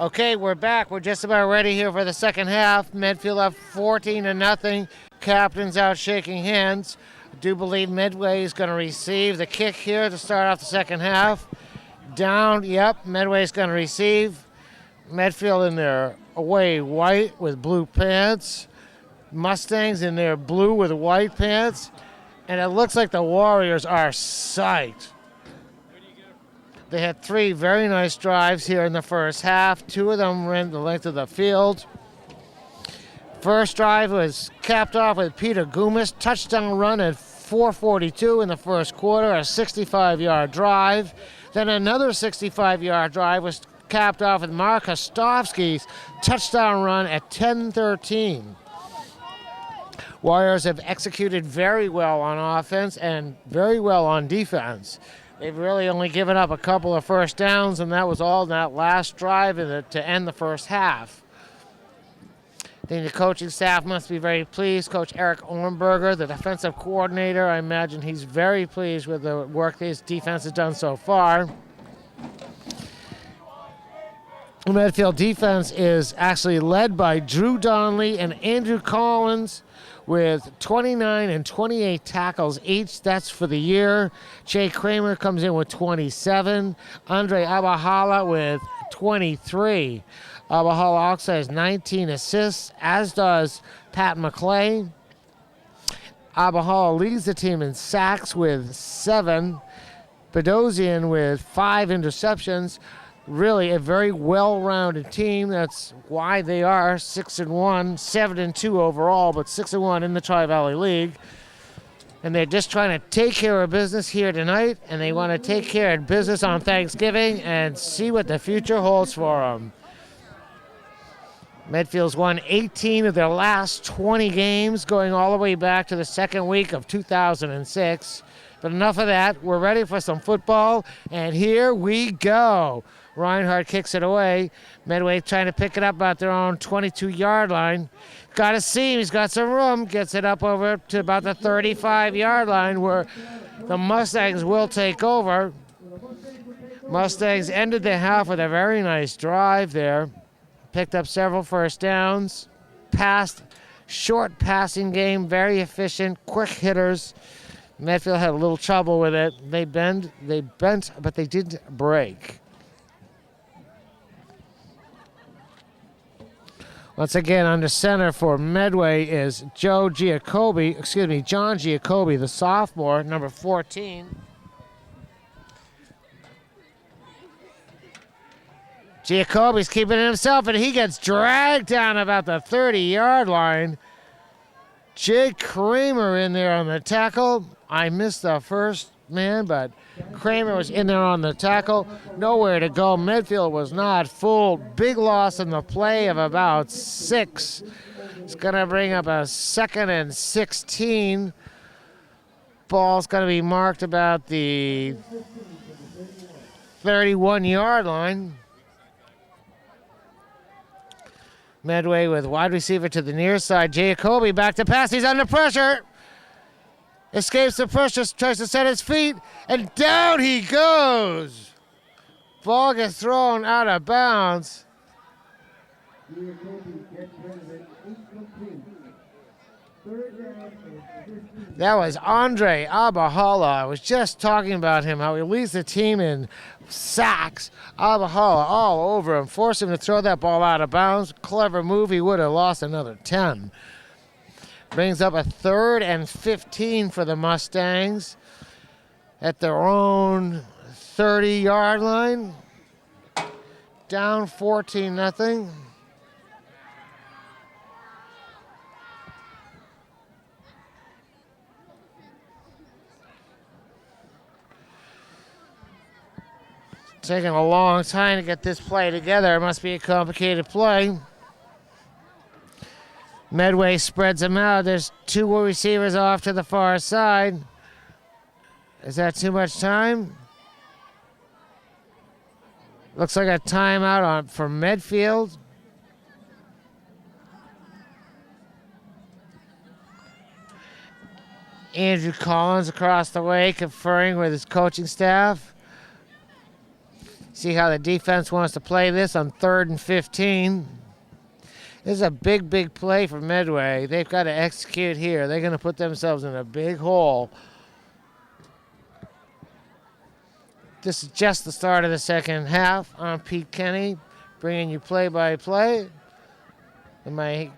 Okay, we're back. We're just about ready here for the second half. Medfield up 14-0. Captains out shaking hands. I do believe Medway is going to receive the kick here to start off the second half. Down, yep, Medway is going to receive. Medfield in their away white with blue pants. Mustangs in their blue with white pants. And it looks like the Warriors are psyched. They had 3 very nice drives here in the first half. 2 of them ran the length of the field. First drive was capped off with Peter Gumas. Touchdown run at 4:42 in the first quarter, a 65-yard drive. Then another 65-yard drive was capped off with Mark Kostovsky's touchdown run at 10:13. Warriors have executed very well on offense and very well on defense. They've really only given up a couple of first downs, and that was all in that last drive to end the first half. I think the coaching staff must be very pleased. Coach Eric Ornberger, the defensive coordinator, I imagine he's very pleased with the work his defense has done so far. The Medfield defense is actually led by Drew Donnelly and Andrew Collins with 29 and 28 tackles each. That's for the year. Jay Kramer comes in with 27. Andre Abahala with 23. Abahala also has 19 assists, as does Pat McClay. Abahala leads the team in sacks with 7. Bedosian with 5 interceptions. Really a very well-rounded team. That's why they are 6-1, 7-2 overall, but 6-1 in the Tri-Valley League. And they're just trying to take care of business here tonight, and they want to take care of business on Thanksgiving and see what the future holds for them. Medfield's won 18 of their last 20 games, going all the way back to the second week of 2006. But enough of that. We're ready for some football, and here we go. Reinhardt kicks it away. Medway trying to pick it up at their own 22-yard line. Got a seam. He's got some room. Gets it up over to about the 35-yard line where the Mustangs will take over. Mustangs ended the half with a very nice drive there. Picked up several first downs. Passed. Short passing game. Very efficient. Quick hitters. Medfield had a little trouble with it. They bent, but they didn't break. Once again, under center for Medway is John Giacobbe, the sophomore, number 14. Giacobbe's keeping it himself, and he gets dragged down about the 30-yard line. Jake Kramer in there on the tackle. I missed the first man, but Kramer was in there on the tackle. Nowhere to go. Medfield was not fooled. Big loss in the play of about 6. It's going to bring up a 2nd and 16. Ball's going to be marked about the 31-yard line. Medway with wide receiver to the near side. Giacobbe back to pass. He's under pressure. Escapes the pressure, tries to set his feet, and down he goes. Ball gets thrown out of bounds. That was Andre Abahala. I was just talking about him, how he leads the team in sacks. Abahala all over him, forced him to throw that ball out of bounds. Clever move. He would have lost another 10. Brings up a 3rd and 15 for the Mustangs at their own 30-yard line. Down 14-0. Taking a long time to get this play together. It must be a complicated play. Medway spreads them out. There's 2 receivers off to the far side. Is that too much time? Looks like a timeout for Medfield. Andrew Collins across the way conferring with his coaching staff. See how the defense wants to play this on 3rd and 15. This is a big, big play for Medway. They've got to execute here. They're going to put themselves in a big hole. This is just the start of the second half. I'm Pete Kenny, bringing you play-by-play. And my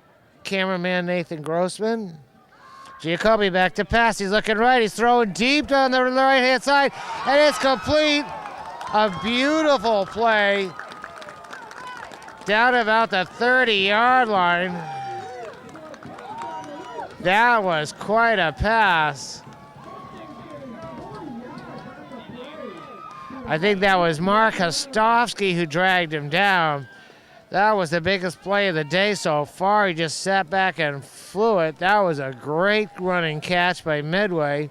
cameraman, Nathan Grossman. Giacobbe back to pass. He's looking right. He's throwing deep down the right-hand side, and it's complete. A beautiful play down about the 30-yard line. That was quite a pass. I think that was Mark Hostovsky who dragged him down. That was the biggest play of the day so far. He just sat back and flew it. That was a great running catch by Medway.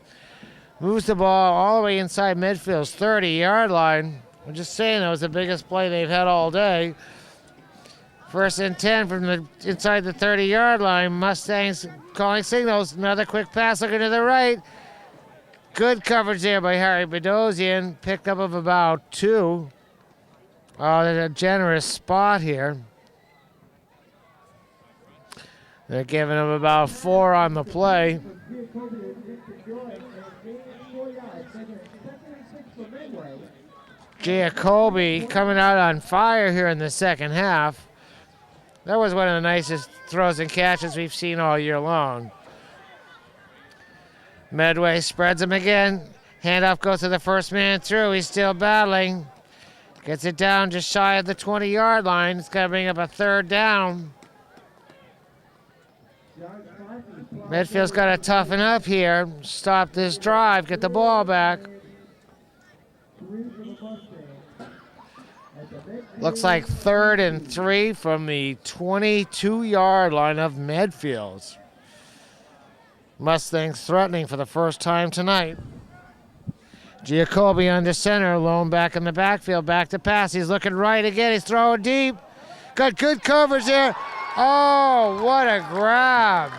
Moves the ball all the way inside midfield's 30-yard line. I'm just saying that was the biggest play they've had all day. 1st and 10 from the inside the 30-yard line. Mustangs calling signals. Another quick pass looking to the right. Good coverage there by Harry Bedosian. Picked up of about 2. Oh, there's a generous spot here. They're giving him about 4 on the play. Giacobbe coming out on fire here in the second half. That was one of the nicest throws and catches we've seen all year long. Medway spreads him again. Handoff goes to the first man through. He's still battling. Gets it down just shy of the 20-yard line. It's got to bring up a 3rd down. Medfield's got to toughen up here. Stop this drive. Get the ball back. Looks like 3rd and 3 from the 22-yard line of Medfield's. Mustangs threatening for the first time tonight. Giacobbe under center, lone back in the backfield, back to pass. He's looking right again. He's throwing deep. Got good coverage there. Oh, what a grab.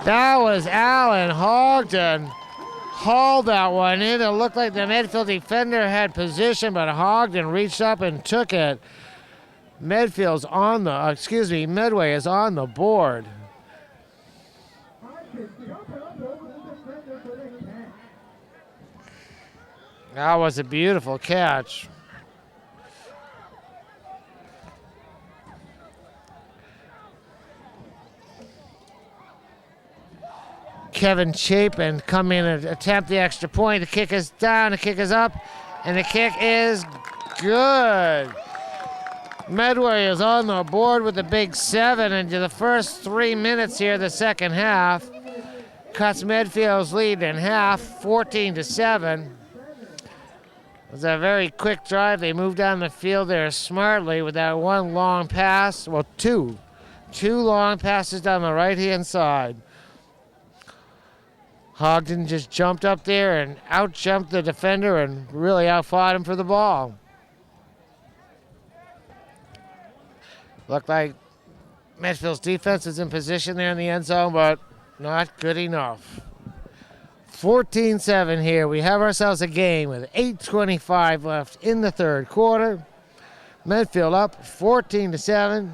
That was Alan Hogden. Hauled that one in. It looked like the midfield defender had position, but Hogden reached up and took it. Medway is on the board. That was a beautiful catch. Kevin Chapin come in and attempt the extra point. The kick is down, the kick is up, and the kick is good. Medway is on the board with the big 7 into the first 3 minutes here of the second half. Cuts Medfield's lead in half, 14-7. It was a very quick drive. They moved down the field there smartly with that one long pass. Well, two long passes down the right-hand side. Hogden just jumped up there and out-jumped the defender and really outfought him for the ball. Looked like Medfield's defense is in position there in the end zone, but not good enough. 14-7 here. We have ourselves a game with 8:25 left in the third quarter. Medfield up 14-7.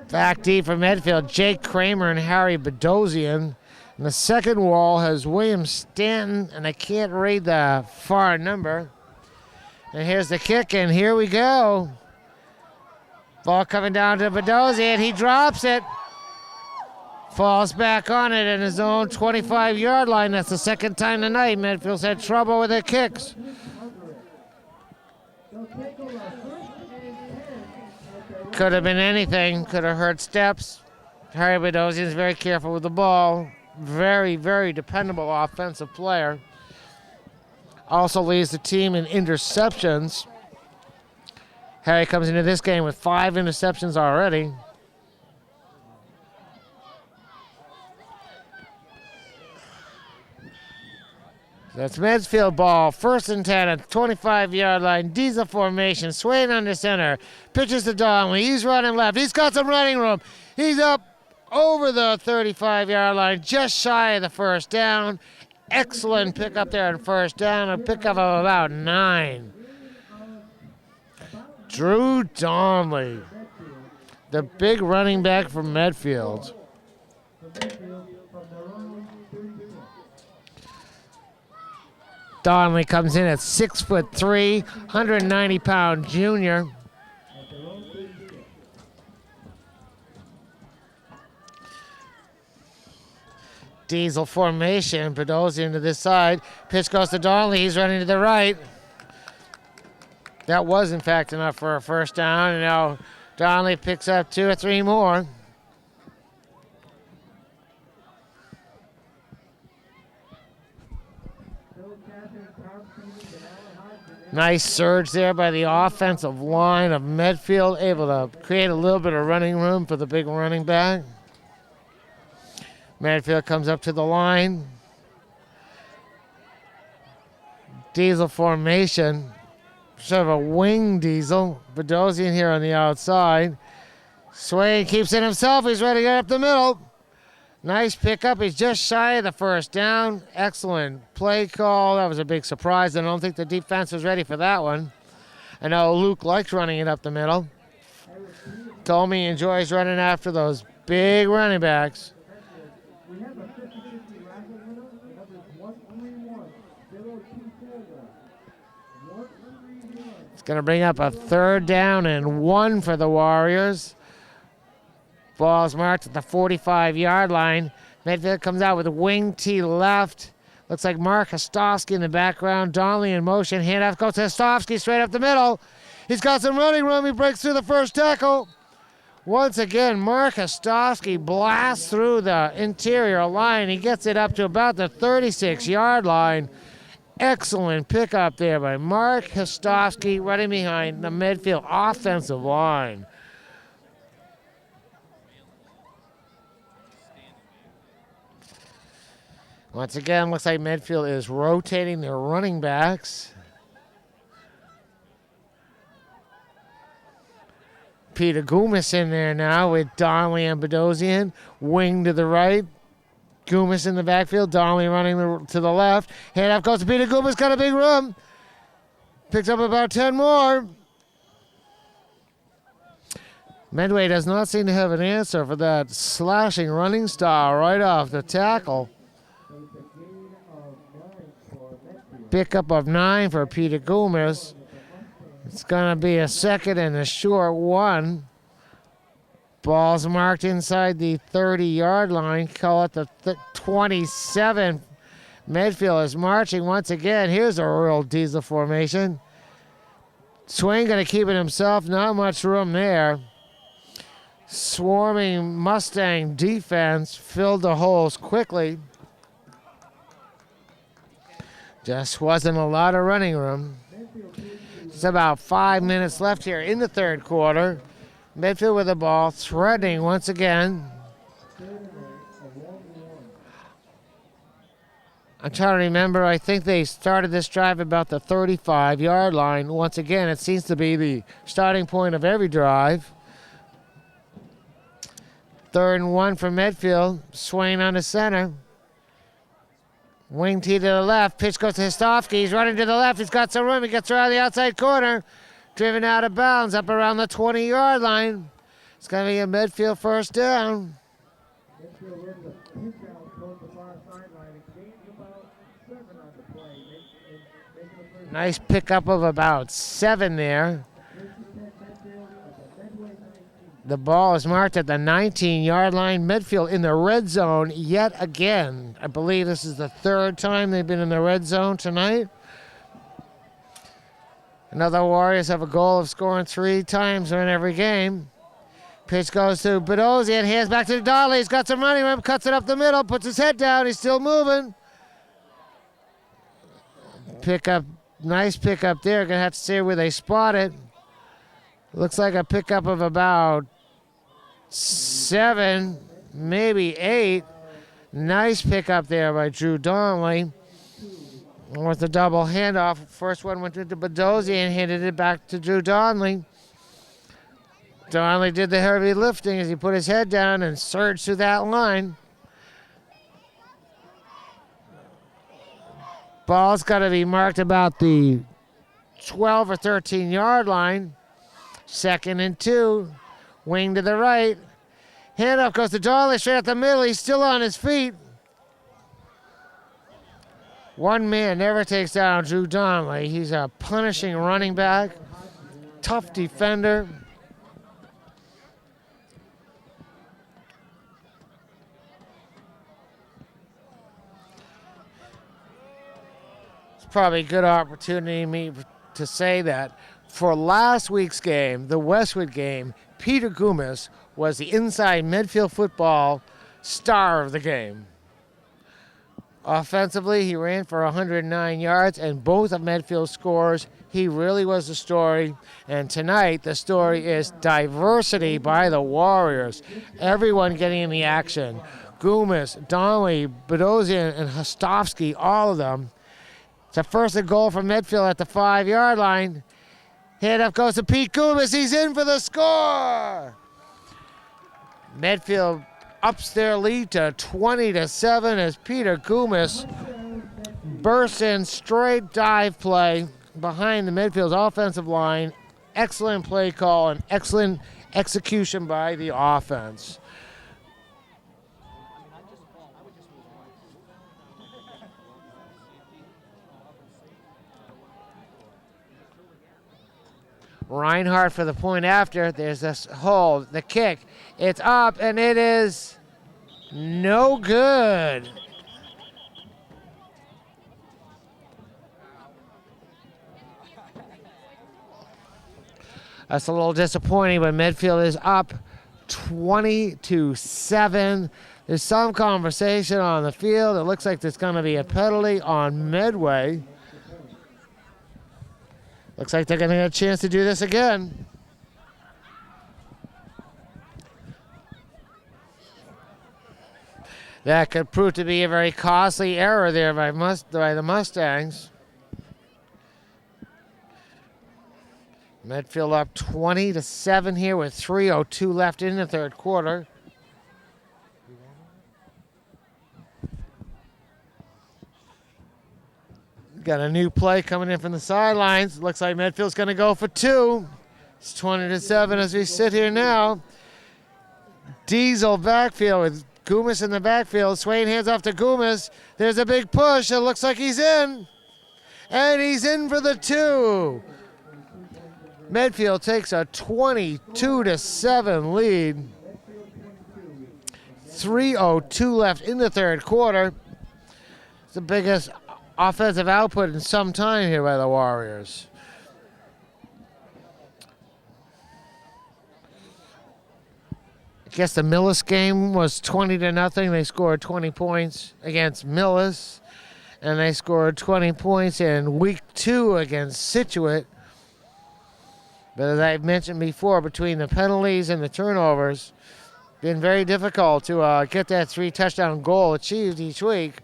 Back deep for Medfield, Jake Kramer and Harry Bedosian. And the second wall has William Stanton, and I can't read the far number. And here's the kick, and here we go. Ball coming down to Bedosian. He drops it. Falls back on it in his own 25-yard line. That's the second time tonight Medfield's had trouble with their kicks. Could have been anything. Could have hurt steps. Harry Bedosian is very careful with the ball. Very, very dependable offensive player. Also leads the team in interceptions. Harry comes into this game with 5 interceptions already. That's Medfield ball. 1st and 10 at the 25-yard line. Diesel formation. Swaying under center. Pitches to Donnelly. He's running left. He's got some running room. He's up over the 35-yard line, just shy of the first down. Excellent pickup there on first down. A pickup of about 9. Drew Donnelly, the big running back from Medfield. Donnelly comes in at 6'3", 190-pound junior. Diesel formation. Bedosian to this side. Pitch goes to Donnelly. He's running to the right. That was, in fact, enough for a first down. And now Donnelly picks up 2 or 3 more. Nice surge there by the offensive line of Medfield, able to create a little bit of running room for the big running back. Medfield comes up to the line. Diesel formation, sort of a wing diesel. Bedosian here on the outside. Swain keeps it himself. He's ready to get up the middle. Nice pickup. He's just shy of the first down. Excellent play call. That was a big surprise. I don't think the defense was ready for that one. I know Luke likes running it up the middle. Told me he enjoys running after those big running backs. It's going to bring up a 3rd down and 1 for the Warriors. Ball's marked at the 45-yard line. Medfield comes out with a wing T left. Looks like Mark Hostovsky in the background. Donnelly in motion. Handoff goes to Hostovsky straight up the middle. He's got some running room. He breaks through the first tackle. Once again, Mark Hostovsky blasts through the interior line. He gets it up to about the 36-yard line. Excellent pickup there by Mark Hostovsky running behind the Medfield offensive line. Once again, looks like Medfield is rotating their running backs. Peter Goomis in there now with Donnelly and Bedosian. Wing to the right. Goomis in the backfield. Donnelly running to the left. Handoff goes to Peter Goomis. Got a big room. Picks up about 10 more. Medway does not seem to have an answer for that slashing running style right off the tackle. Pickup of 9 for Peter Goomis. It's going to be a 2nd and a short 1. Ball's marked inside the 30-yard line. Call it the 27. Medfield is marching once again. Here's a real diesel formation. Swain going to keep it himself. Not much room there. Swarming Mustang defense filled the holes quickly. Just wasn't a lot of running room. It's about 5 minutes left here in the 3rd quarter. Medfield with the ball, threatening once again. I'm trying to remember. I think they started this drive about the 35-yard line. Once again, it seems to be the starting point of every drive. 3rd and 1 for Medfield. Swain on the center. Wing T to the left. Pitch goes to Hostovsky. He's running to the left. He's got some room. He gets around the outside corner. Driven out of bounds up around the 20-yard line. It's going to be a Medfield first down. Nice pickup of about 7 there. The ball is marked at the 19-yard line. Medfield in the red zone yet again. I believe this is the 3rd time they've been in the red zone tonight. Another Warriors have a goal of scoring 3 times in every game. Pitch goes to Bedosian. Hands back to Donnelly. He's got some running room. Cuts it up the middle. Puts his head down. He's still moving. Pickup. Nice pickup there. Going to have to see where they spot it. Looks like a pickup of about 7, maybe 8. Nice pickup there by Drew Donnelly. With the double handoff, first one went to Bedozi and handed it back to Drew Donnelly. Donnelly did the heavy lifting as he put his head down and surged through that line. Ball's got to be marked about the 12 or 13 yard line. 2nd and 2. Wing to the right. Handoff goes to Donnelly straight up the middle. He's still on his feet. One man never takes down Drew Donnelly. He's a punishing running back, tough defender. It's probably a good opportunity to say that for last week's game, the Westwood game, Peter Goomis was the inside midfield football star of the game. Offensively, he ran for 109 yards, and both of Medfield's scores, he really was the story. And tonight, the story is diversity by the Warriors. Everyone getting in the action. Goomis, Donnelly, Bedozian, and Hostovsky, all of them. It's a first and goal for Medfield at the 5-yard line. Head up goes to Pete Goomis. He's in for the score. Medfield ups their lead to 20-7 as Peter Goomis bursts in straight dive play behind the Medfield's offensive line. Excellent play call and excellent execution by the offense. Reinhardt for the point after. There's this hold, the kick. It's up, and it is no good. That's a little disappointing, but Medfield is up 20-7. There's some conversation on the field. It looks like there's going to be a penalty on Medway. Looks like they're going to get a chance to do this again. That could prove to be a very costly error there by the Mustangs. Medfield up 20-7 here with 3:02 left in the third quarter. Got a new play coming in from the sidelines. Looks like Medfield's going to go for 2. It's 20-7 as we sit here now. Diesel backfield with Goomis in the backfield. Swain hands off to Goomis. There's a big push. It looks like he's in. And he's in for the 2. Medfield takes a 22-7 lead. 3:02 left in the third quarter. It's the biggest offensive output in some time here by the Warriors. I guess the Millis game was 20-0. They scored 20 points against Millis, and they scored 20 points in week 2 against Scituate. But as I've mentioned before, between the penalties and the turnovers, been very difficult to get that 3-touchdown goal achieved each week.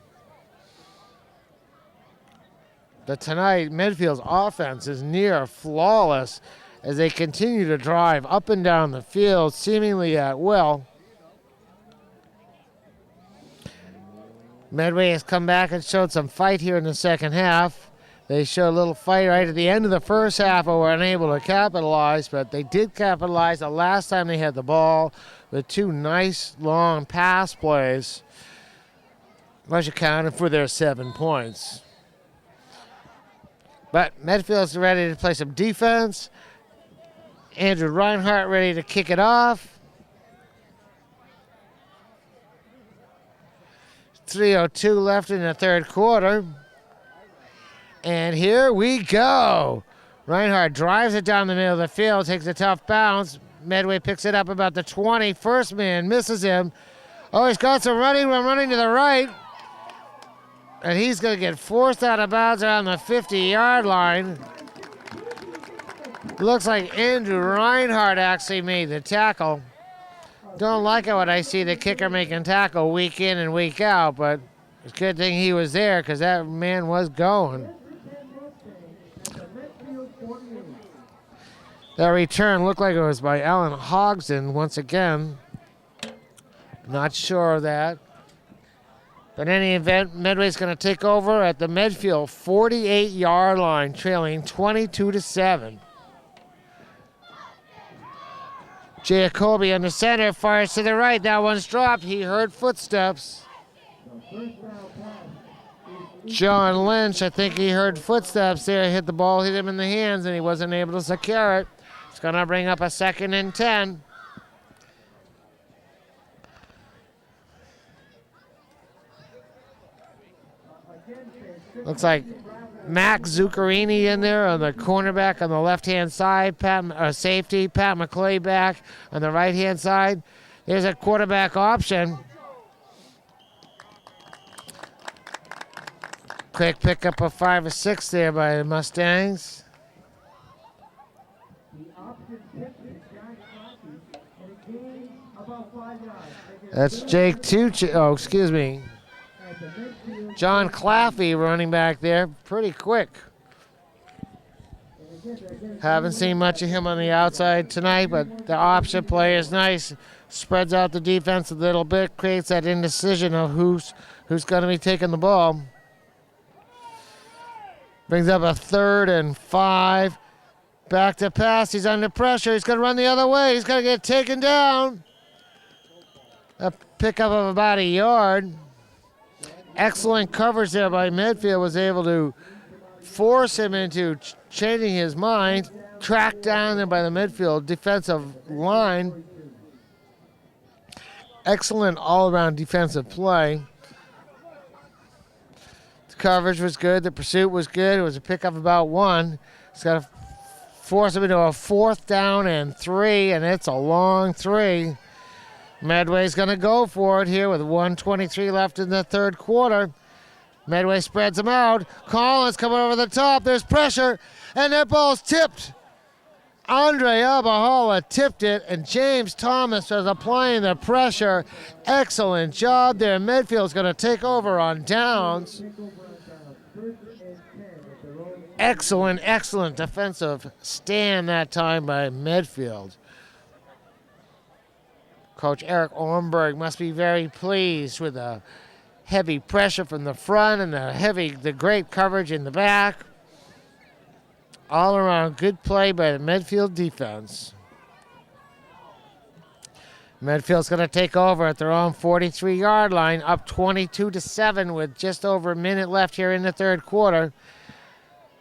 But tonight, Medfield's offense is near flawless as they continue to drive up and down the field, seemingly at will. Medway has come back and showed some fight here in the second half. They showed a little fight right at the end of the first half, but were unable to capitalize, but they did capitalize the last time they had the ball with 2 nice long pass plays, which accounted for their 7 points. But Medfield's ready to play some defense. Andrew Reinhardt ready to kick it off. 3:02 left in the third quarter. And here we go. Reinhardt drives it down the middle of the field, takes a tough bounce. Medway picks it up about the 20. First man misses him. Oh, he's got some running to the right. And he's going to get forced out of bounds around the 50-yard line. Looks like Andrew Reinhardt actually made the tackle. Don't like it when I see the kicker making tackle week in and week out, but It's a good thing he was there because that man was going. That return looked like it was by Alan Hodgson once again. Not sure of that. But in any event, Medway's going to take over at the Medfield 48-yard line, trailing 22-7. Jacoby on the center, fires to the right. That one's dropped. He heard footsteps. John Lynch, I think he heard footsteps there. Hit the ball, hit him in the hands, and he wasn't able to secure it. It's going to bring up a 2nd and 10. Looks like Mac Zuccarini in there on the cornerback on the left-hand side. Safety, Pat McClay back on the right-hand side. There's a quarterback option. Quick pickup of 5 or 6 there by the Mustangs. That's Jake Tucci. Oh, excuse me. John Claffey running back there, pretty quick. Haven't seen much of him on the outside tonight, but the option play is nice. Spreads out the defense a little bit, creates that indecision of who's going to be taking the ball. Brings up a 3rd and 5. Back to pass. He's under pressure. He's going to run the other way. He's going to get taken down. A pickup of about a yard. Excellent coverage there by Medfield. Was able to force him into changing his mind. Tracked down there by the Medfield defensive line. Excellent all-around defensive play. The coverage was good. The pursuit was good. It was a pickup of about 1. It's got to force him into a 4th down and 3, and it's a long 3. Medway's going to go for it here with 1:23 left in the 3rd quarter. Medway spreads them out. Collins coming over the top. There's pressure, and that ball's tipped. Andre Abahala tipped it, and James Thomas was applying the pressure. Excellent job there. Medfield's going to take over on downs. Excellent defensive stand that time by Medfield. Coach Eric Ornberg must be very pleased with the heavy pressure from the front and the great coverage in the back. All around good play by the Medfield defense. Medfield's going to take over at their own 43-yard line, up 22-7 with just over a minute left here in the 3rd quarter.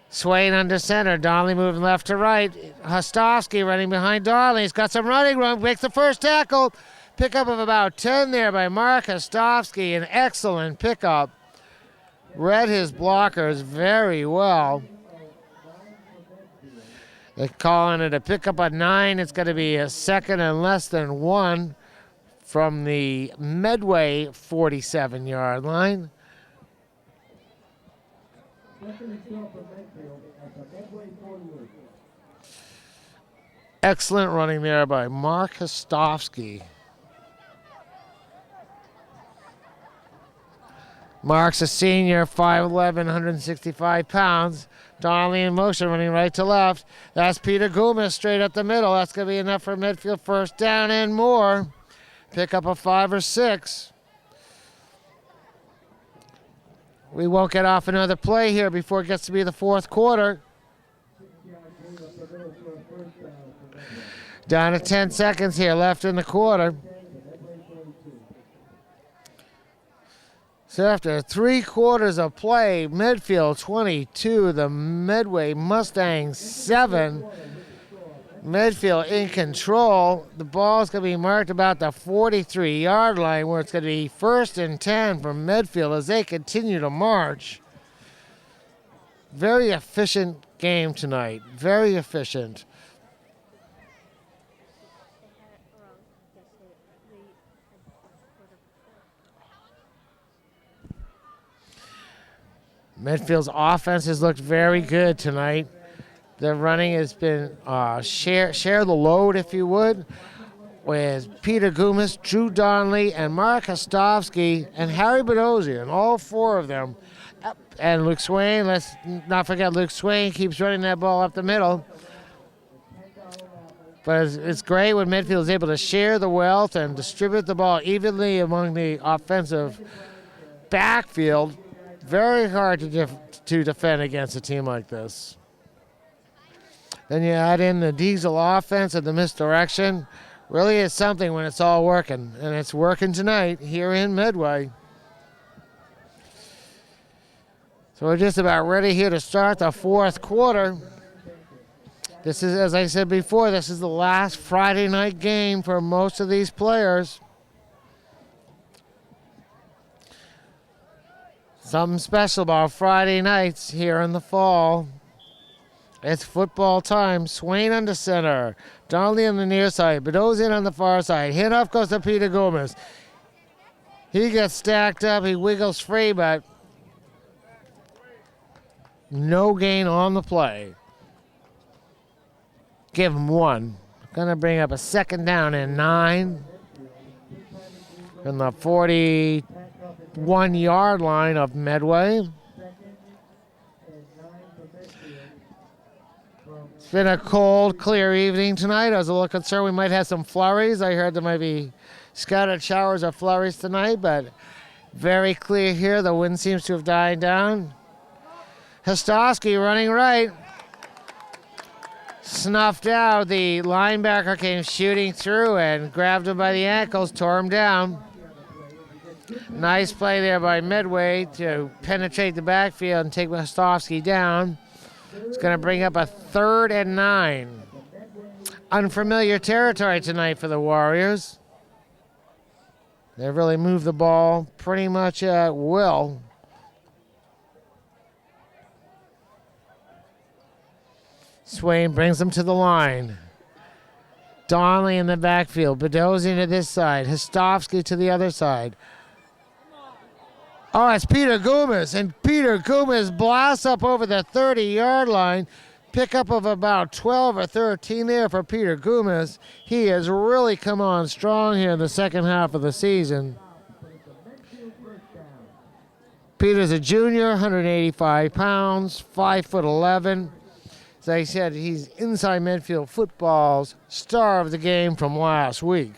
Swaying under center, Donnelly moving left to right. Hostovsky running behind Donnelly. He's got some running room, makes the first tackle. Pickup of about 10 there by Mark Hostovsky, an excellent pickup. Read his blockers very well. They're calling it a pickup of 9. It's going to be a 2nd and less than 1 from the Medway 47-yard line. Excellent running there by Mark Hostovsky. Mark's a senior, 5'11", 165 pounds. Donnelly in motion, running right to left. That's Peter Goomis straight up the middle. That's going to be enough for Medfield first down and more. Pick up a 5 or 6. We won't get off another play here before it gets to be the 4th quarter. Down to 10 seconds here left in the quarter. So after 3 quarters of play, Medfield 22, the Medway Mustangs 7. Medfield in control. The ball's going to be marked about the 43-yard line where it's going to be 1st and 10 for Medfield as they continue to march. Very efficient game tonight. Very efficient. Medfield's offense has looked very good tonight. The running has been share the load, if you would. with Peter Gumas, Drew Donnelly, and Mark Hostovsky, and Harry Bedosian, all four of them. And Luke Swain, let's not forget Luke Swain keeps running that ball up the middle. But it's great when midfield is able to share the wealth and distribute the ball evenly among the offensive backfield. Very hard to defend against a team like this. Then you add in the diesel offense and the misdirection. Really is something when it's all working, and it's working tonight here in Medway. So we're just about ready here to start the fourth quarter. This is, as I said before, this is the last Friday night game for most of these players. Something special about Friday nights here in the fall. It's football time. Swain under center. Donnelly on the near side. Bedosian on the far side. Handoff goes to Peter Gomez. He gets stacked up. He wiggles free, but no gain on the play. Give him one. Going to bring up a second down and 9. From the 41-yard line of Medway. It's been a cold, clear evening tonight. I was a little concerned we might have some flurries. I heard there might be scattered showers or flurries tonight, but very clear here. The wind seems to have died down. Hostovsky running right. Snuffed out. The linebacker came shooting through and grabbed him by the ankles, tore him down. Nice play there by Medway to penetrate the backfield and take Hostovsky down. It's going to bring up a 3rd and 9. Unfamiliar territory tonight for the Warriors. They really moved the ball pretty much at will. Swain brings them to the line. Donnelly in the backfield. Bedosian to this side. Hostovsky to the other side. Oh, it's Peter Gomez, and Peter Gomez blasts up over the 30-yard line. Pickup of about 12 or 13 there for Peter Gomez. He has really come on strong here in the second half of the season. Peter's a junior, 185 pounds, 5'11". As I said, he's inside midfield football's star of the game from last week.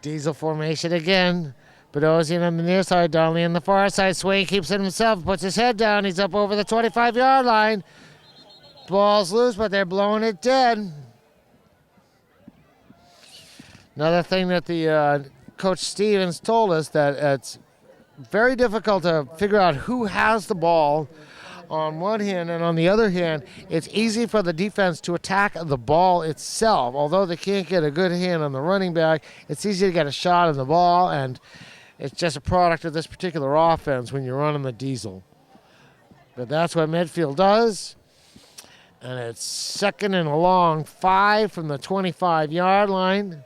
Diesel formation again. Bedosian on the near side, Donnelly on the far side. Swain keeps it himself, puts his head down. He's up over the 25-yard line. Ball's loose, but they're blowing it dead. Another thing that the Coach Stevens told us, that it's very difficult to figure out who has the ball on one hand, and on the other hand, it's easy for the defense to attack the ball itself. Although they can't get a good hand on the running back, it's easy to get a shot on the ball, and it's just a product of this particular offense when you're running the diesel. But that's what midfield does, and it's 2nd and a long 5 from the 25-yard line.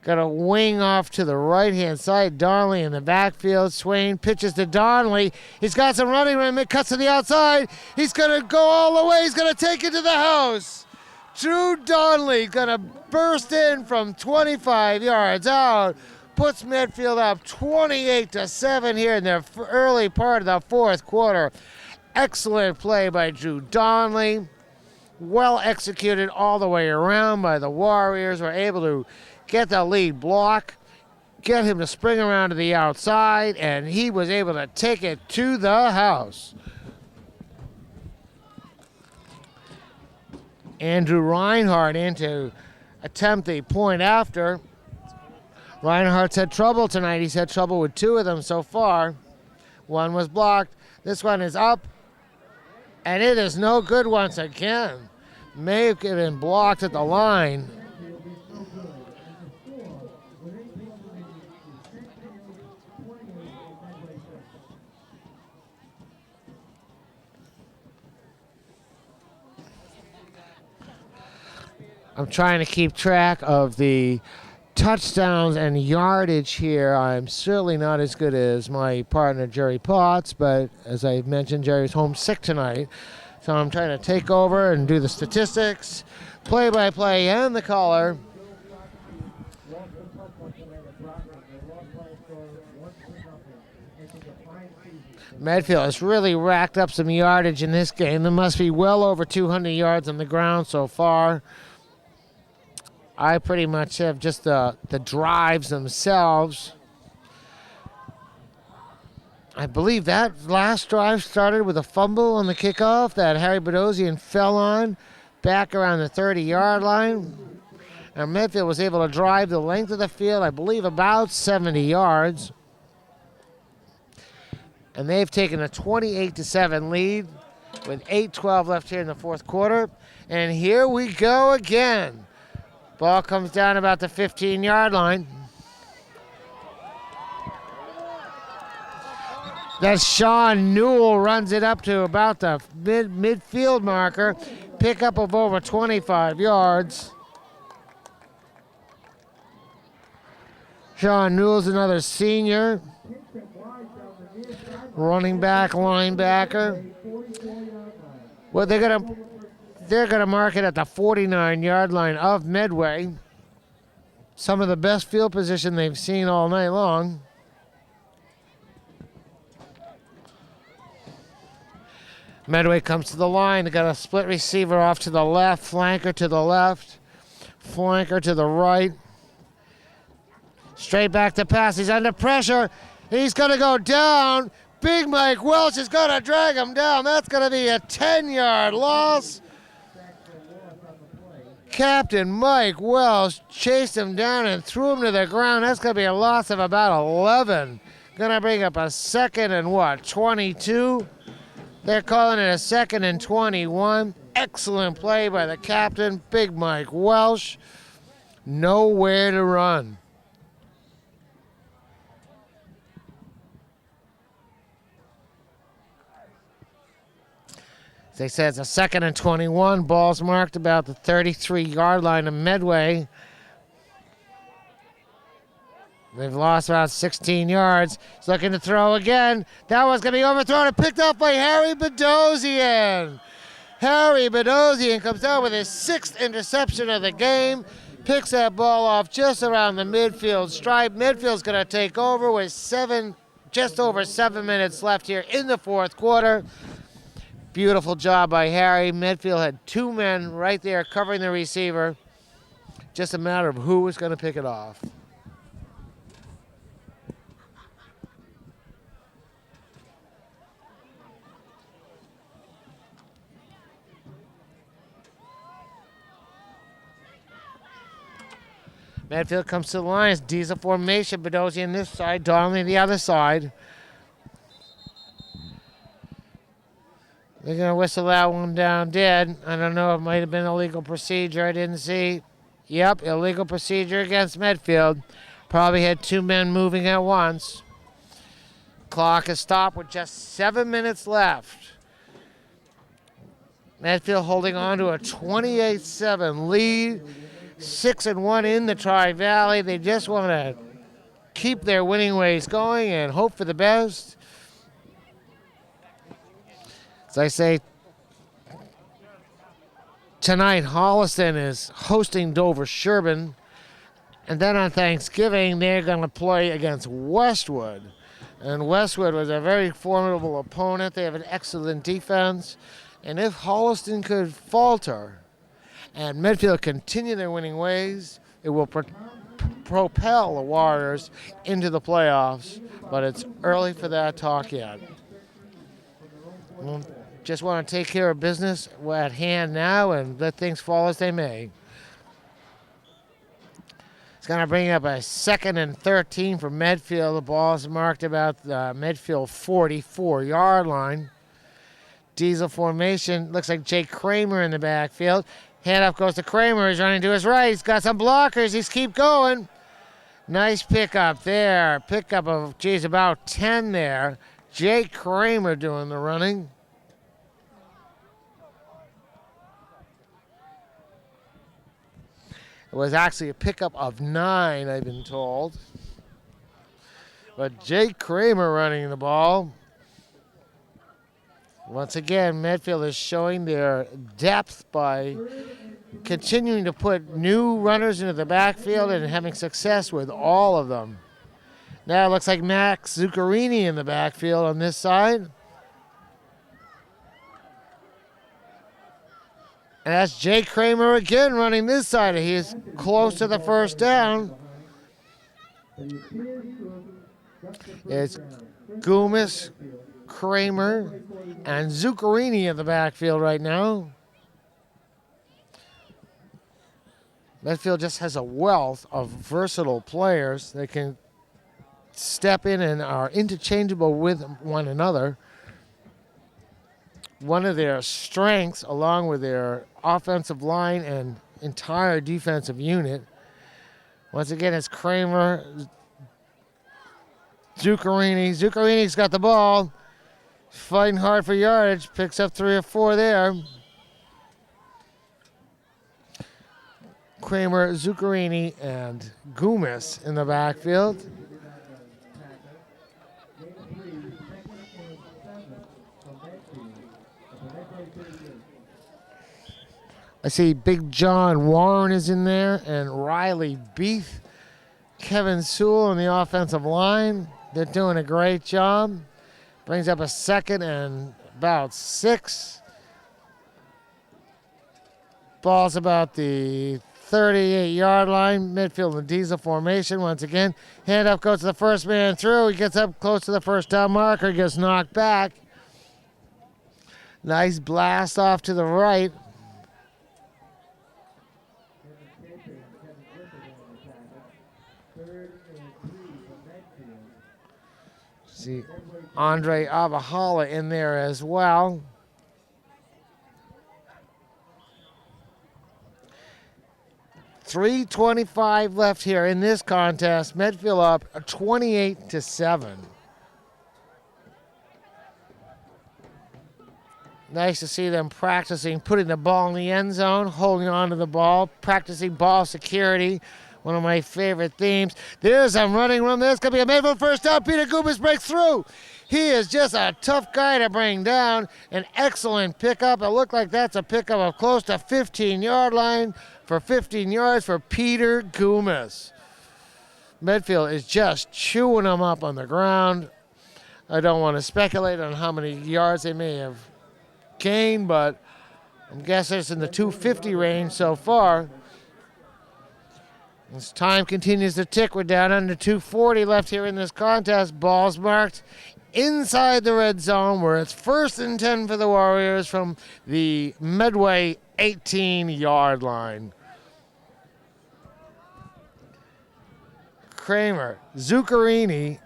Got a wing off to the right-hand side. Donnelly in the backfield. Swain pitches to Donnelly. He's got some running room. It cuts to the outside. He's going to go all the way. He's going to take it to the house. Drew Donnelly going to burst in from 25 yards out. Puts midfield up 28-7 here in the early part of the fourth quarter. Excellent play by Drew Donnelly. Well executed all the way around by the Warriors. Were able to get the lead block, get him to spring around to the outside, and he was able to take it to the house. Andrew Reinhardt in to attempt the point after. Reinhardt's had trouble tonight. He's had trouble with 2 of them so far. One was blocked. This one is up, and it is no good once again. May have been blocked at the line. I'm trying to keep track of the touchdowns and yardage here. I'm certainly not as good as my partner, Jerry Potts, but as I mentioned, Jerry's homesick tonight. So I'm trying to take over and do the statistics, play-by-play, and the caller. Medfield has really racked up some yardage in this game. There must be well over 200 yards on the ground so far. I pretty much have just the drives themselves. I believe that last drive started with a fumble on the kickoff that Harry Bedosian fell on back around the 30-yard line. And Medfield was able to drive the length of the field, I believe about 70 yards. And they've taken a 28-7 lead with 8:12 left here in the fourth quarter. And here we go again. Ball comes down about the 15-yard line. That's Sean Newell runs it up to about the midfield marker. Pickup of over 25 yards. Sean Newell's another senior. Running back, linebacker. Well, they're gonna mark it at the 49-yard line of Medway. Some of the best field position they've seen all night long. Medway comes to the line. They got a split receiver off to the left, flanker to the left, flanker to the right. Straight back to pass. He's under pressure. He's going to go down. Big Mike Welch is going to drag him down. That's going to be a 10-yard loss. Captain Mike Welch chased him down and threw him to the ground. That's going to be a loss of about 11. Going to bring up a 2nd and 22. They're calling it a 2nd and 21. Excellent play by the captain, Big Mike Welch. Nowhere to run. As they said, it's a 2nd and 21. Ball's marked about the 33-yard line of Medway. They've lost about 16 yards. He's looking to throw again. That one's going to be overthrown and picked up by Harry Bedosian. Harry Bedosian comes out with his 6th interception of the game. Picks that ball off just around the midfield stripe. Midfield's going to take over with just over 7 minutes left here in the fourth quarter. Beautiful job by Harry. Medfield had 2 men right there covering the receiver. Just a matter of who was going to pick it off. Medfield comes to the line. It's diesel formation. Bedosian this side, Donnelly the other side. They're going to whistle that one down dead. I don't know. It might have been illegal procedure. I didn't see. Yep, illegal procedure against Medfield. Probably had 2 men moving at once. Clock is stopped with just 7 minutes left. Medfield holding on to a 28-7 lead. 6-1 in the Tri-Valley. They just want to keep their winning ways going and hope for the best. As I say, tonight Holliston is hosting Dover Sherburne. And then on Thanksgiving, they're going to play against Westwood. And Westwood was a very formidable opponent. They have an excellent defense. And if Holliston could falter and Medfield continue their winning ways, it will propel the Warriors into the playoffs. But it's early for that talk yet. We'll just want to take care of business at hand now and let things fall as they may. It's going to bring up a 2nd and 13 for Medfield. The ball is marked about the Medfield 44-yard line. Diesel formation. Looks like Jake Kramer in the backfield. Handoff goes to Kramer. He's running to his right. He's got some blockers. He's keep going. Nice pickup there. Pickup of, about 10 there. Jake Kramer doing the running. It was actually a pickup of 9, I've been told. But Jake Kramer running the ball. Once again, Medfield is showing their depth by continuing to put new runners into the backfield and having success with all of them. Now it looks like Max Zuccarini in the backfield on this side. And that's Jay Kramer again running this side. He's close to the first down. It's Goomis, Kramer, and Zuccarini in the backfield right now. Medfield just has a wealth of versatile players that can step in and are interchangeable with one another. One of their strengths, along with their offensive line and entire defensive unit, once again, it's Kramer, Zuccarini. Zuccarini's got the ball, fighting hard for yardage, picks up 3 or 4 there. Kramer, Zuccarini, and Goomis in the backfield. I see Big John Warren is in there, and Riley Beef, Kevin Sewell on the offensive line. They're doing a great job. Brings up a 2nd and about 6. Ball's about the 38-yard line. Midfield and diesel formation once again. Handoff goes to the first man through. He gets up close to the first down marker. Gets knocked back. Nice blast off to the right. See Andre Avahala in there as well. .325 left here in this contest. Medfield up 28-7. Nice to see them practicing putting the ball in the end zone, holding on to the ball, practicing ball security. One of my favorite themes. There's a running run. There's going to be a Medfield first down. Peter Goomis breaks through. He is just a tough guy to bring down. An excellent pickup. It looked like that's a pickup of close to 15-yard line for 15 yards for Peter Goomis. Medfield is just chewing them up on the ground. I don't want to speculate on how many yards they may have gained, but I'm guessing it's in the 250 range so far. As time continues to tick, we're down under 240 left here in this contest. Ball's marked inside the red zone where it's 1st and 10 for the Warriors from the Medway 18-yard line. Kramer, Zuccarini,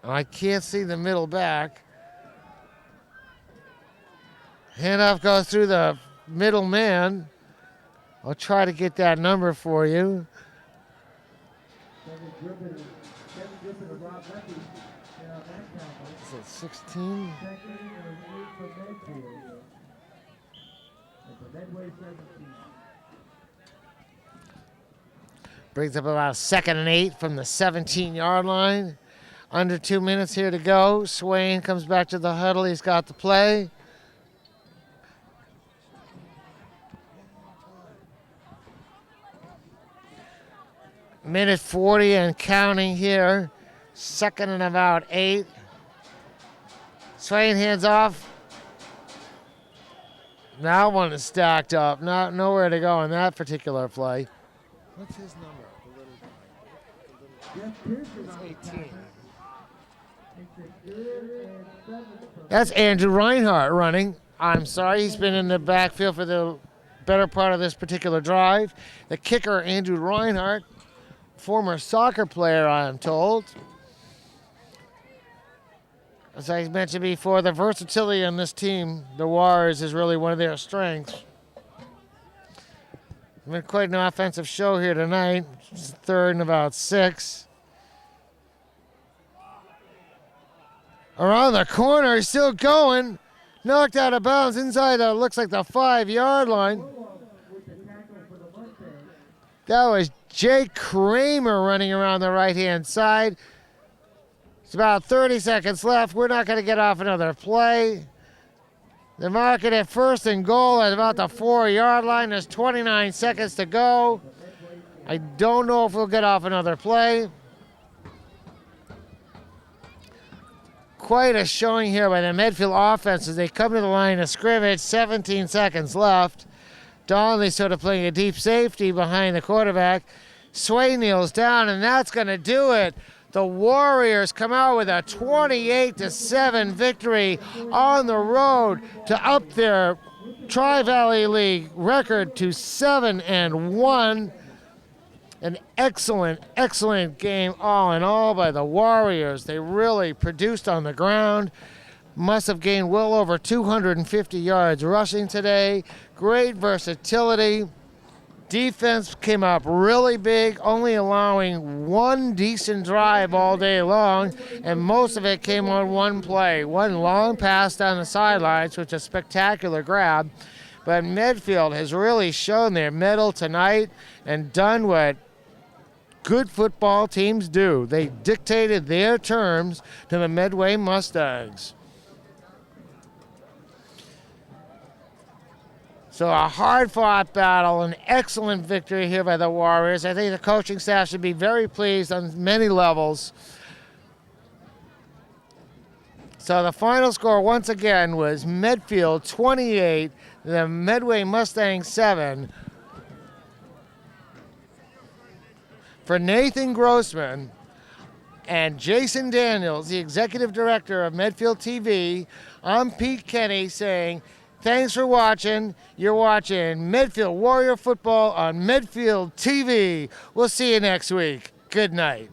I can't see the middle back. Handoff goes through the middle man. I'll try to get that number for you. Is it 16? Brings up about 2nd and 8 from the 17-yard line. Under 2 minutes here to go. Swain comes back to the huddle. He's got the play. Minute 40 and counting here. 2nd and about 8. Swain hands off. That one is stacked up. Nowhere to go on that particular play. What's his number? It's 18. That's Andrew Reinhardt running. I'm sorry, he's been in the backfield for the better part of this particular drive. The kicker, Andrew Reinhardt, former soccer player, I am told. As I mentioned before, the versatility on this team, the Warriors, is really one of their strengths. It's been quite an offensive show here tonight. It's 3rd and about 6. Around the corner, he's still going. Knocked out of bounds inside the, looks like the 5-yard line. That was Jay Kramer running around the right-hand side. It's about 30 seconds left. We're not going to get off another play. They mark it at 1st and goal at about the 4-yard line. There's 29 seconds to go. I don't know if we'll get off another play. Quite a showing here by the Medfield offense as they come to the line of scrimmage. 17 seconds left. Donnelly sort of playing a deep safety behind the quarterback. Sway kneels down, and that's going to do it. The Warriors come out with a 28-7 victory on the road to up their Tri-Valley League record to 7-1. An excellent game all in all by the Warriors. They really produced on the ground. Must have gained well over 250 yards rushing today. Great versatility. Defense came up really big, only allowing one decent drive all day long, and most of it came on one play. One long pass down the sidelines, which is a spectacular grab. But Medfield has really shown their mettle tonight and done what good football teams do. They dictated their terms to the Medway Mustangs. So a hard-fought battle, an excellent victory here by the Warriors. I think the coaching staff should be very pleased on many levels. So the final score once again was Medfield 28, the Medway Mustangs 7. For Nathan Grossman and Jason Daniels, the executive director of Medfield TV, I'm Pete Kenny saying thanks for watching. You're watching Medfield Warrior Football on Medfield TV. We'll see you next week. Good night.